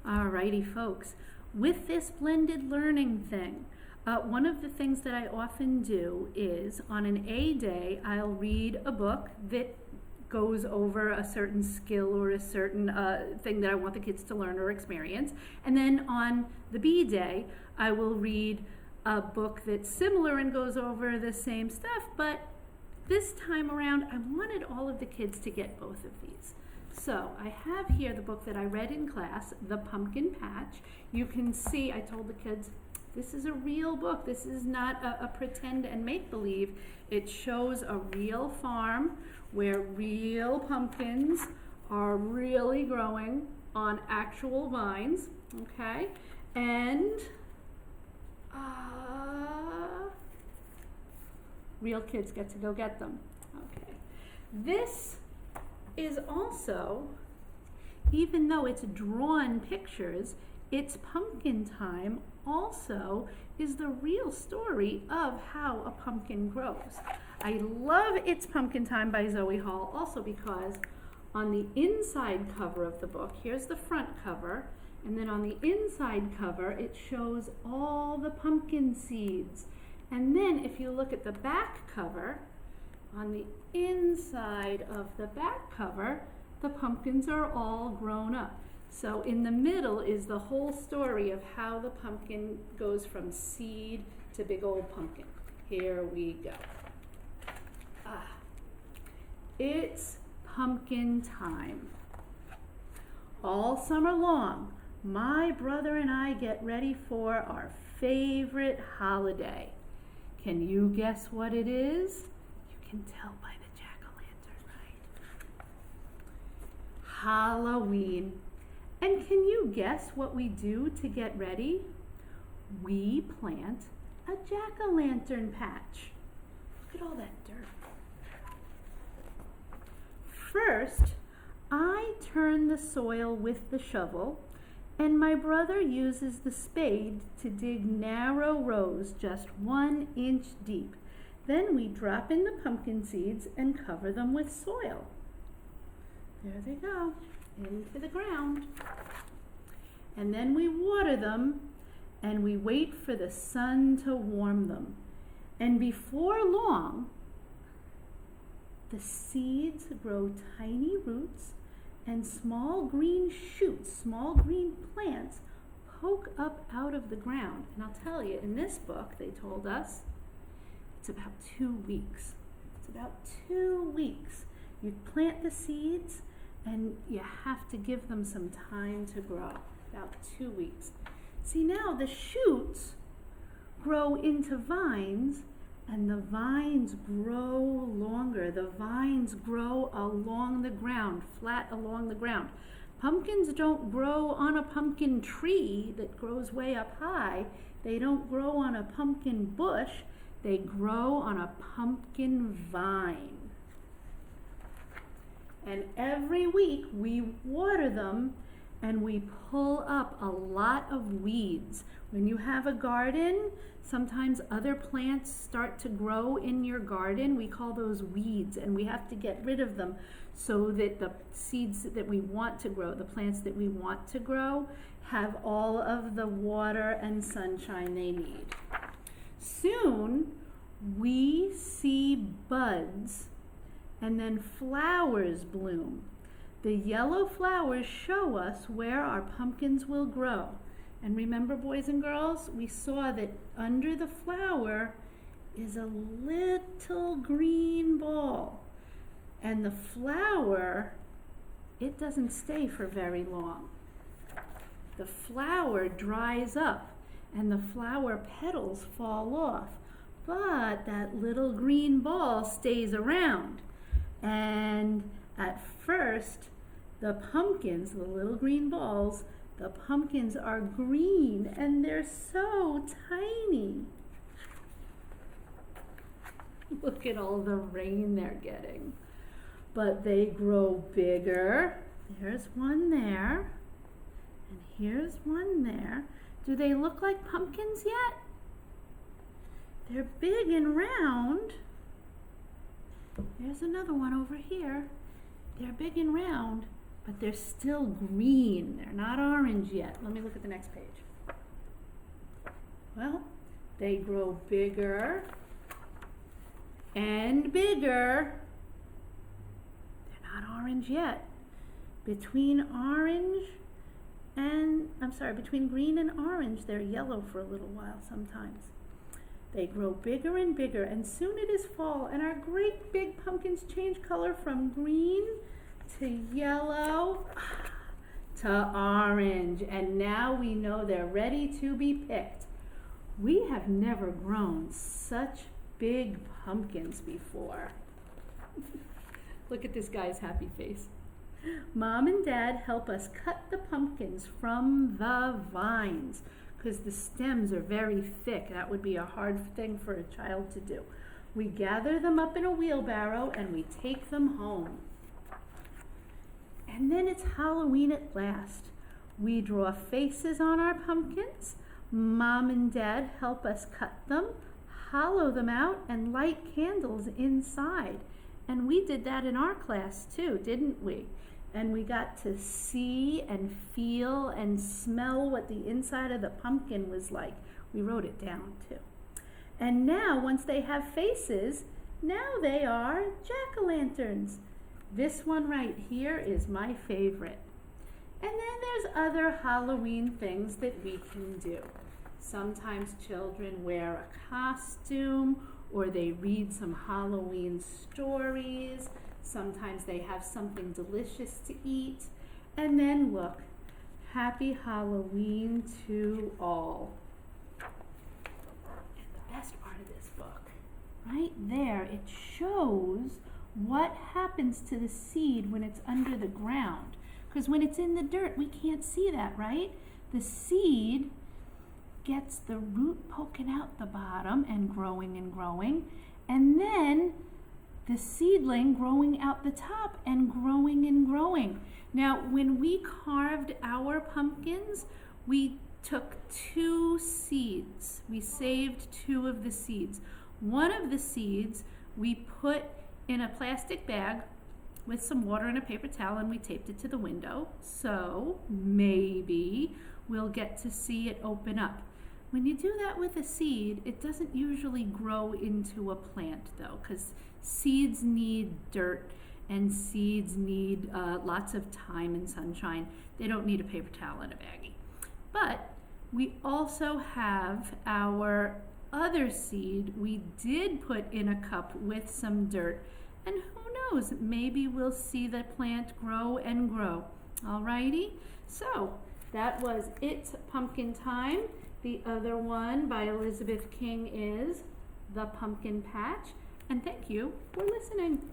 Alrighty, folks. With this blended learning thing, one of the things that I often do is on an A day, I'll read a book that goes over a certain skill or a certain thing that I want the kids to learn or experience. And then on the B day, I will read a book that's similar and goes over the same stuff, but this time around, I wanted all of the kids to get both of these. So I have here the book that I read in class, The Pumpkin Patch. You can see, I told the kids, this is a real book. This is not a pretend and make-believe. It shows a real farm where real pumpkins are really growing on actual vines, okay? And real kids get to go get them, okay? This is also, even though it's drawn pictures, It's Pumpkin Time also is the real story of how a pumpkin grows. I love It's Pumpkin Time by Zoe Hall also because on the inside cover of the book, here's the front cover, and then on the inside cover it shows all the pumpkin seeds. And then if you look at the back cover, on the inside of the back cover, the pumpkins are all grown up. So in the middle is the whole story of how the pumpkin goes from seed to big old pumpkin. Here we go. It's pumpkin time. All summer long, my brother and I get ready for our favorite holiday. Can you guess what it is? You can tell by the jack-o'-lantern, right? Halloween. And can you guess what we do to get ready? We plant a jack-o'-lantern patch. Look at all that dirt. First, I turn the soil with the shovel, and my brother uses the spade to dig narrow rows just 1 inch deep. Then we drop in the pumpkin seeds and cover them with soil. There they go, into the ground. And then we water them and we wait for the sun to warm them. And before long, the seeds grow tiny roots and small green shoots, small green plants poke up out of the ground. And I'll tell you, in this book, they told us it's about 2 weeks. It's about 2 weeks. You plant the seeds and you have to give them some time to grow, about 2 weeks. See, now the shoots grow into vines, and the vines grow longer. The vines grow along the ground, flat along the ground. Pumpkins don't grow on a pumpkin tree that grows way up high. They don't grow on a pumpkin bush. They grow on a pumpkin vine. And every week we water them and we pull up a lot of weeds. When you have a garden, sometimes other plants start to grow in your garden. We call those weeds, and we have to get rid of them so that the seeds that we want to grow, the plants that we want to grow, have all of the water and sunshine they need. Soon, we see buds and then flowers bloom. The yellow flowers show us where our pumpkins will grow. And remember, boys and girls, we saw that under the flower is a little green ball. And the flower, it doesn't stay for very long. The flower dries up and the flower petals fall off. But that little green ball stays around. And at first, the pumpkins, the little green balls, the pumpkins are green and they're so tiny. Look at all the rain they're getting. But they grow bigger. There's one there. And here's one there. Do they look like pumpkins yet? They're big and round. There's another one over here. They're big and round, but they're still green. They're not orange yet. Let me look at the next page. Well, they grow bigger and bigger. They're not orange yet. Between green and orange, they're yellow for a little while sometimes. They grow bigger and bigger, and soon it is fall, and our great big pumpkins change color from green to yellow to orange, and now we know they're ready to be picked. We have never grown such big pumpkins before. Look at this guy's happy face. Mom and Dad help us cut the pumpkins from the vines because the stems are very thick. That would be a hard thing for a child to do. We gather them up in a wheelbarrow and we take them home. And then it's Halloween at last. We draw faces on our pumpkins. Mom and Dad help us cut them, hollow them out, and light candles inside. And we did that in our class too, didn't we? And we got to see and feel and smell what the inside of the pumpkin was like. We wrote it down too. And now, once they have faces, now they are jack-o'-lanterns. This one right here is my favorite. And then there's other Halloween things that we can do. Sometimes children wear a costume or they read some Halloween stories. Sometimes they have something delicious to eat. And then look, happy Halloween to all. And the best part of this book, right there, it shows what happens to the seed when it's under the ground. Because when it's in the dirt, we can't see that, right? The seed gets the root poking out the bottom and growing, and then the seedling growing out the top and growing. Now, when we carved our pumpkins, we took 2 seeds. We saved 2 of the seeds. One of the seeds we put in a plastic bag with some water and a paper towel, and we taped it to the window, so maybe we'll get to see it open up. When you do that with a seed, it doesn't usually grow into a plant though, because seeds need dirt and seeds need lots of time and sunshine. They don't need a paper towel and a baggie. But we also have our other seed we did put in a cup with some dirt, and who knows, maybe we'll see the plant grow and grow. Alrighty, so that was It's Pumpkin Time. The other one by Elizabeth King is The Pumpkin Patch. And thank you for listening.